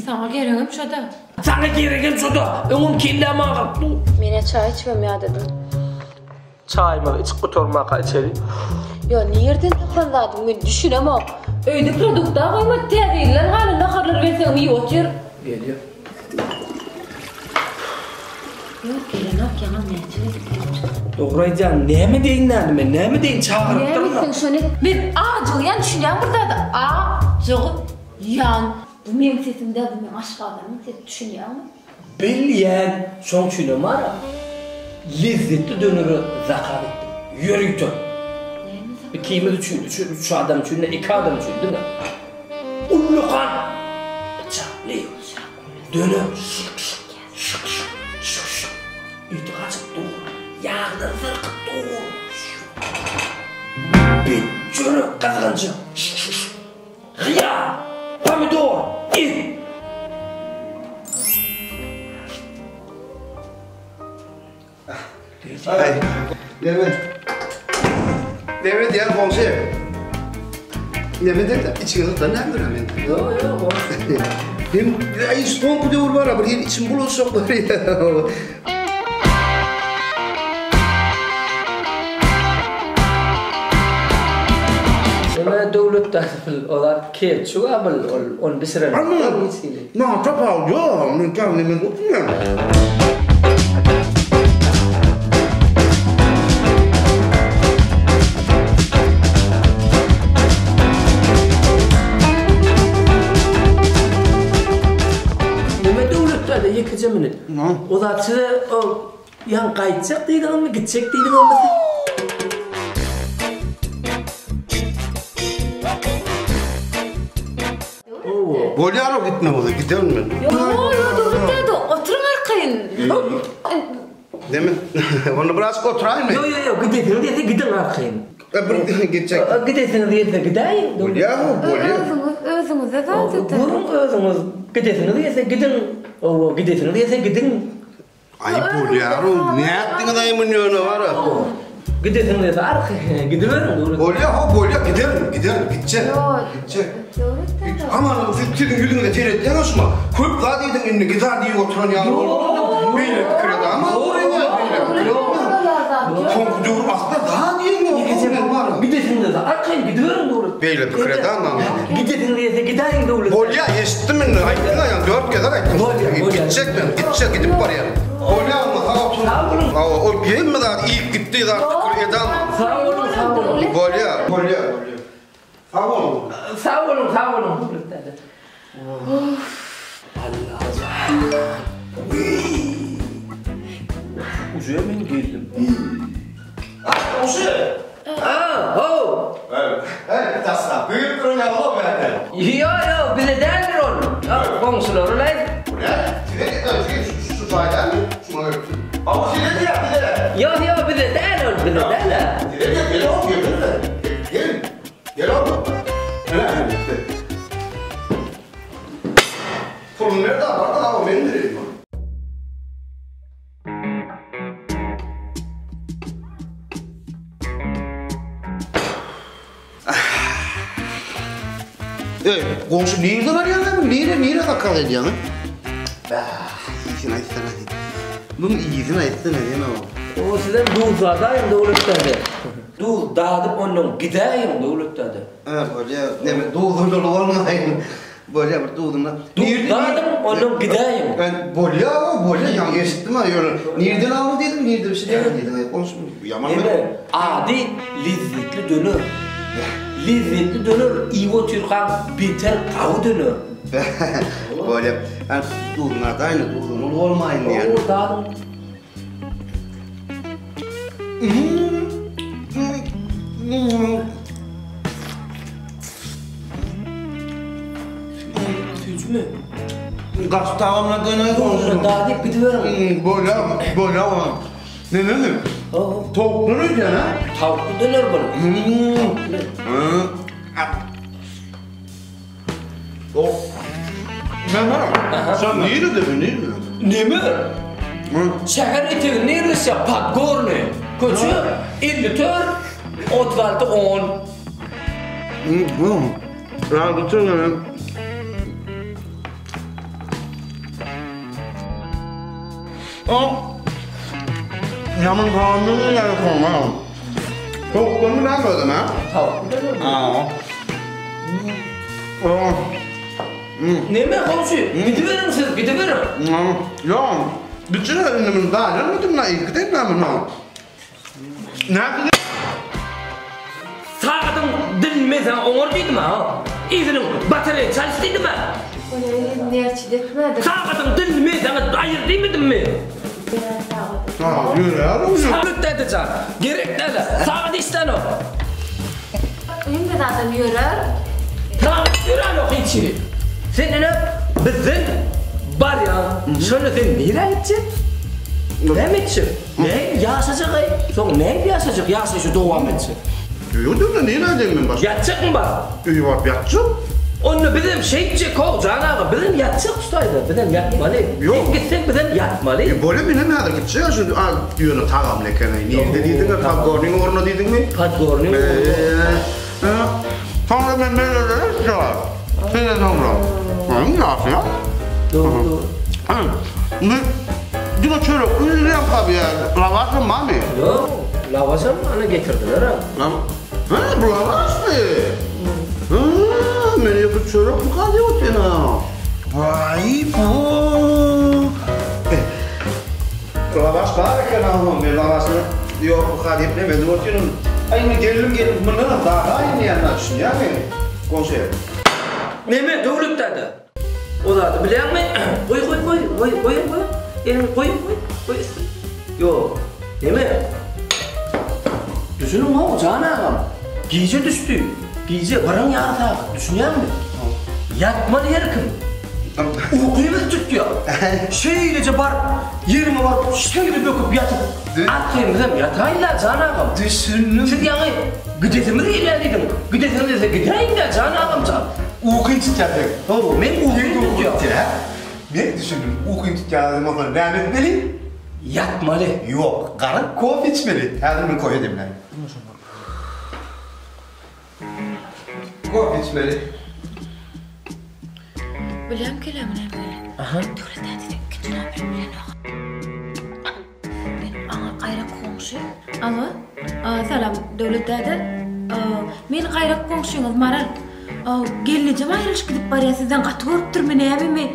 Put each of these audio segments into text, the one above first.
sana gereğim şurada. Sana gereğim şurada. Onun kendime kalktı. Mene çay içmem ya dedim. Çay mı? İç kuturma içeri. Ya nereden tıklandadım ben düşünemem. Öyde produkta koymak değerliler. Hala ne kadar versen iyi otur. Geliyor. Yok gelen ok yana ne? Doğraycan ne mi deyin lan ben? Ne mi deyin çağırıp Ne durma. bilsin şunu? Ben acılayan düşünen burada da. Acılayan. Bu benim sesimde bu benim aşk adamın sesi düşünüyor mu? Bilyen son çünüm var ya. Lezzetli dönürü zakar ettim. Yürüytüm. Bir kimi düşündü, şu adam düşündü, iki adam düşündü mü? Ullukan! Bıçaklıyor. Dönür. Şık şık. Şık şık. Şık şık. Ütü kaçıp dur. Yağda zırkıp dur. Bir çürük kazançı. Şık şık şık. Hıyar. Pomidor. İt. Ay, Levent ya komşu. Levent de içine de ne göreyim ben? Yok. Hem ay stonku diyor var ama bir içim buluşuk var ya. Ama devlet olar keçu abel on bisiren. Ama ne tapal yo, men kan men oturuyor. Yıkıcı o da size o yan kayacak değildi ama gidecek değildi ama Bolyaro gitme o da gider mi? Yo doğru dedi. Oturun arkayın. Değil mi? Onu biraz oturayım mı? Yo gidesin diye gidin arkayın. Gidecek. Gidesin diye gideyim. Bolyaro. Özünüze zaten. Özünüz gidesin diye gidin. O gidesin diye gidin. Ay Bolyaro ne yaptın da yemin var? Gidesin diye arkaya gidiverin doğru. Bolya gider gidecek. Aman fikrin yüzünde teyret yanlış mı? Kulüp daha değildin önüne gider diye oturan yavrum. Böyle kredi ama Son dur akta daha değil mi? Gidesin diye arkaya gidiverin doğru. Böyle bir kredi ama. Gidesin diye gideyim doğru. Bolya eşittim mi? Aydın ya 4 kez aydım. Gidecek gidip oraya. Bolya ama Sağ olun. o yemin mi daha iyi gitti daha kredi ama. Sağ olun. Bolya. Sağ olun. Sağ olun. Allah. Ucuya ben geldim. Oşe. Ho. Evet, tasla. Büyük ürün yapalım ben. Yo, bize derler onu. Komşular olay. Ne? Şu fayda mı? Şuna öptüm. Ama size de yaptı de. Yo, bize derler. Size de gel oğlum, gel oğlum. Ne? Sorun nerede? Ama benim nereyim? Komşu nerede var ya lan? Nerede takal ediyorsun? İyisini açsana. Bunun iyisini açsana ya ne o? O sizden dağdayım devletlerde. Dağdıp onun gideyim devletlerde. Böyle ne doğduğun dolu olmayın. Böyle bir doğduğunda. Dağdım onun gideyim. Ben bolya yani eşittim ha yani. Nereden aldın dedim, nerede bir şey dedim. Konuşma. Yaman mı? Adi lezzetli dönür. Lezzetli dönür. İvo Türkan biter kavu dönür. Böyle yani doğduğunda da aynı doğduğun olmayın yani. O dağdım. Tücmü. Kaç tamamladığını konuşun. Daha deyip gidiyorum. Bolya ama. Ne? Tavuklu neydi ya? Tavuklu döner bana. O. Ben varım. Sen nerede? Ne mi? Şehir eti neresi? Podgorny. Koçu 54, 36, 10. Ya bütün Yaman kanunu yani koma. Kokunu ben koydum ha. Tamam. Neme komşu? Gidiverin siz, gidiverin. Ya, bütün önümün daha yanmadım la ilk değil mi ama? Nerede? Sağdım dinmesen oğur mıydı mı ha? İzinin batarya çalıştıydı mı? Nerçi detmedi. Sağdım dinmesen ayır değil miydin mi? Ha, yürü ya. Sağlık dedi can. Gerek dedi. Sağdı isten o. Şimdi zaten yürür. Sağlık yürü o içi. Senin bizim var ya. Şöyle sen nereye gideceksin? Ne mi edeceksin? Ne yaşayacak ay? Son ne yaşayacak? Yaşayacak devam edecek. Yok da nereye gidelim başka? Yatacak mı bak? İyi bak yatacağım. Onu bizim şeycik ol Can abi. Bizim yatacak ustaydı. Bizim yatmalı. Yok. Sen gitsen bizim yatmalı. Böyle bir ne kadar gidecek ya şimdi diyorsun tamam ne kadar niye dediydin mi Padgor'un oruna dedin mi? Padgor'un Sonra ben böyle dedim ya. Sen de sonra. Ne yapıyorsun ya? Doğru. Ne? Dina çörek, ne yapıyor ya? Lavaşın var mı? Yok. Lavazan bana getirdiler ha. Ha, bu lavaş mı? Ha, beni yapıp çörek bu kadar yok ya. Vay bu. Lavaş var ya ama ben lavaşını yok bu kadar yapmayayım. Oturuyorum. Aynı gelin bunu daha aynı yanına düşün ya beni. Konser. Neme doğruluk dedi. O da biliyor musun? Koy. Elini koy. Yok. Neme? Düşünün o Can ağam. Giyce düştü. Giyce varan yarata. Düşünüyor musun? Yatmalı yer kım. Uykuyumuz tutuyor. Şöylece var, yerime var, şöyle döküp yatıp atlayımızım yatayla Can ağam. Düşünün. Siz yani güdesimizi ilerledim. Güdesimizi gideyim de Can ağam can. Uykuyu tutacak. Doğru, ben uyuyum tutuyor. Ne düşündün? Uykuyu tutacağını falan devam etmeli. Yatmalı. Yok, karın kof içmeli. Her gün koy edeyim lan. Kof içmeli. Bilem kelamına böyle. Aha. Döre dedi gittin abi bilen ben ana kayrak komşu. Alo. Selam Devlet dedi. Men kayrak komşunuz Maral. Geleceğim ayrılış gidip var ya sizden katı görüp durma ne yapayım.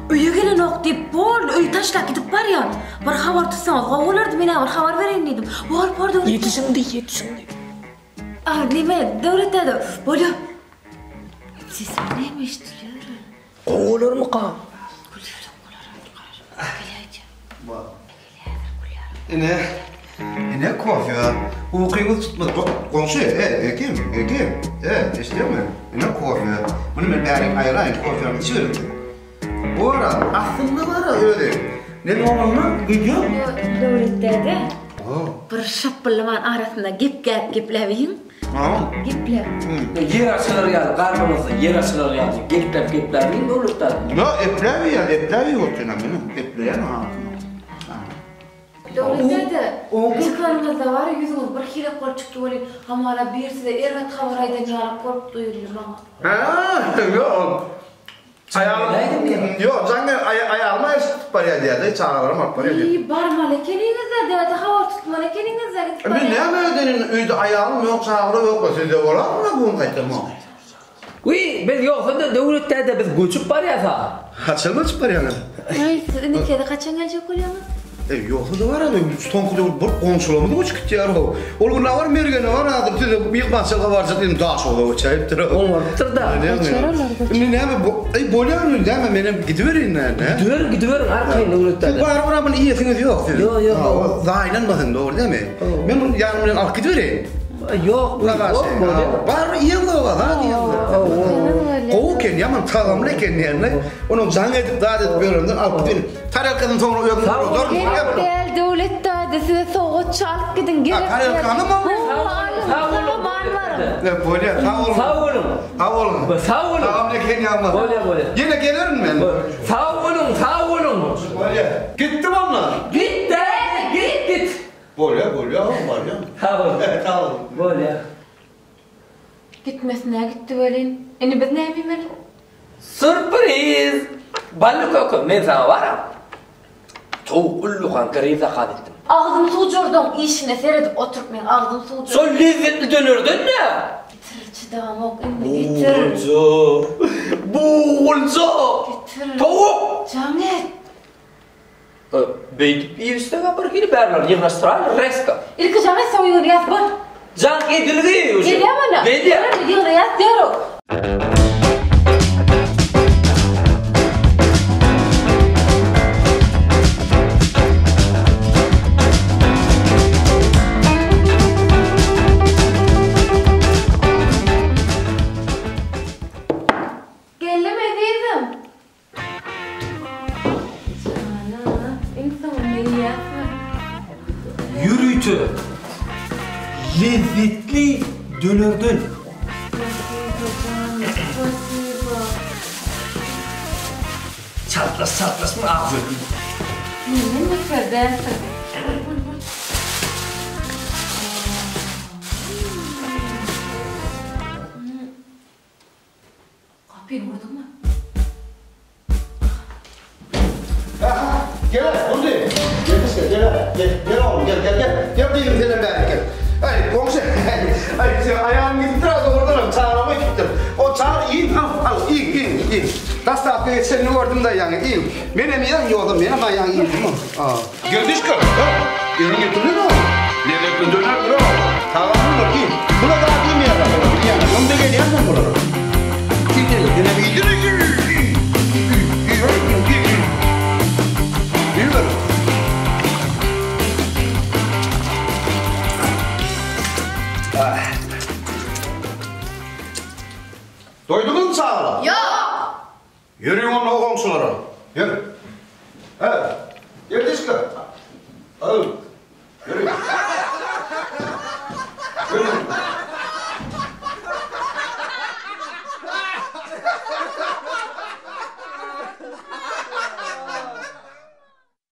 Öye gelen ok deyip bol öy taşlak gidip var ya. Bir haber tutsanız olardı ben bir haber vereyim dedim. Var pardon. Yetişindi. Neme Devlet dedi. Böyle. Siz neymiş duruyor? Olur mu kan? Ne kof ya? Uykuyu tutmadı. Komşu, kim? İstiyor mu? Ne kof ya? Bunu ben bari ayırayım, kof ya, içiyorum. Bu ara, aslında var öyle. Ne olmalı? Gidiyor. Devlet dedi. Bir şapırlaman arasında gepleyin. Gepler. Yer açılır yani, karnımızda yer açılır yani. Gepler değil mi olur da? Ya eplevi yok benim. Epleyen ha. Devlet dedi. Çıkarımızda var ya yüzümüz bir kere kol çıktı öyle. Hamala bir size ergat havaraydan yarak kork duyuldu bana. Yok. Yok, zaten ayağıma paraya diye çağırırım paraya diye. İyi barmalı kendinizde dedi hava tutmalı kendinizde git. Ben ne verdin üyde ayağım yok çağırı yok sizde olur mu bunu kaytırma? Uy, biz yoksa da devlette de biz göçüp var ya sağ. Açılma paraya ne? Ay siz ne kere kaçan gelecek oluyorsunuz? Yoksa da var ya stonku da bir konsolomuz uç gitti ya. Olgun ne var mergene var adım size bir masaya var zaten daha sonra o çayıptır. Olmaktır da. Ne bu? Ay bolyan değil mi? Benim gidiverin ne? Gidiverin arkayın devlette de. Var bunun iyisiniz yok. Yok. Daha inanmadın doğru değil mi? Ben bunu yanımdan alıp gidiverin. Yok. Var iyi var hadi ya. Kovuken yaman tamamlayken yani onu zannedip daha da böylenden alıp gidiverin. Tarık'ın sonra uygun olur. Gel devlette de size soğuk çalıp gidin. Tarık Hanım mı? Ne böyle sağ olun. Tamamlayken yaman. Böyle. Yine gelirim ben. Sağ olun. Böyle. Gittim onlar. Git. Böyle var ya. Tamam. Böyle. Gitmesine gitti böyle. Biz ne yapayım? Sürpriz. Balık koku. Ben sana varım. Tavuk ulluğan gari zakat etdim. Ağzını sucurdun, işine seyredip oturup men ağzını sucurdun. Sol lezzetli dönürdün ne? Bitir çıdağım ok, indi bitir. Boğulca. Bitir. Tavuk. Canet. Beydip iyi üstüne bir kere berler yığınlaştıran reska. İlk Canet sen uygun yaz bak. Can edilgi уже. Geliyor bana. Geliyor. Yığın yaz diyorum. Yürütü. Lezzetli dönürdün. Çatlas mı ağzı? Ne mükerdersin? Kapıyı vurdun mu? Gel oğlum gel. Gel oğlum gel. Gel diyeyim senin bari gel. Ay komşu. Ay sen ayağım gitti biraz oradan çağırma gittim. O çağır iyi al iyi. Tasdaq geçeni gördüm da yani iyi. Benim yan yolum benim ayağım iyi değil mi? Gördünüz mü? Ürün getirdin mi? Lezzetli döner bro. Tamam mı ki? Buna daha değil mi ya? Yani onu da geliyor mu burada? Gidelim. Yine bir gidelim. Doydun mu sağla? Yok. Yürüyün onun o komşulara. Yürü. Evet. Yürü dişka. Al. Yürü. Yürü.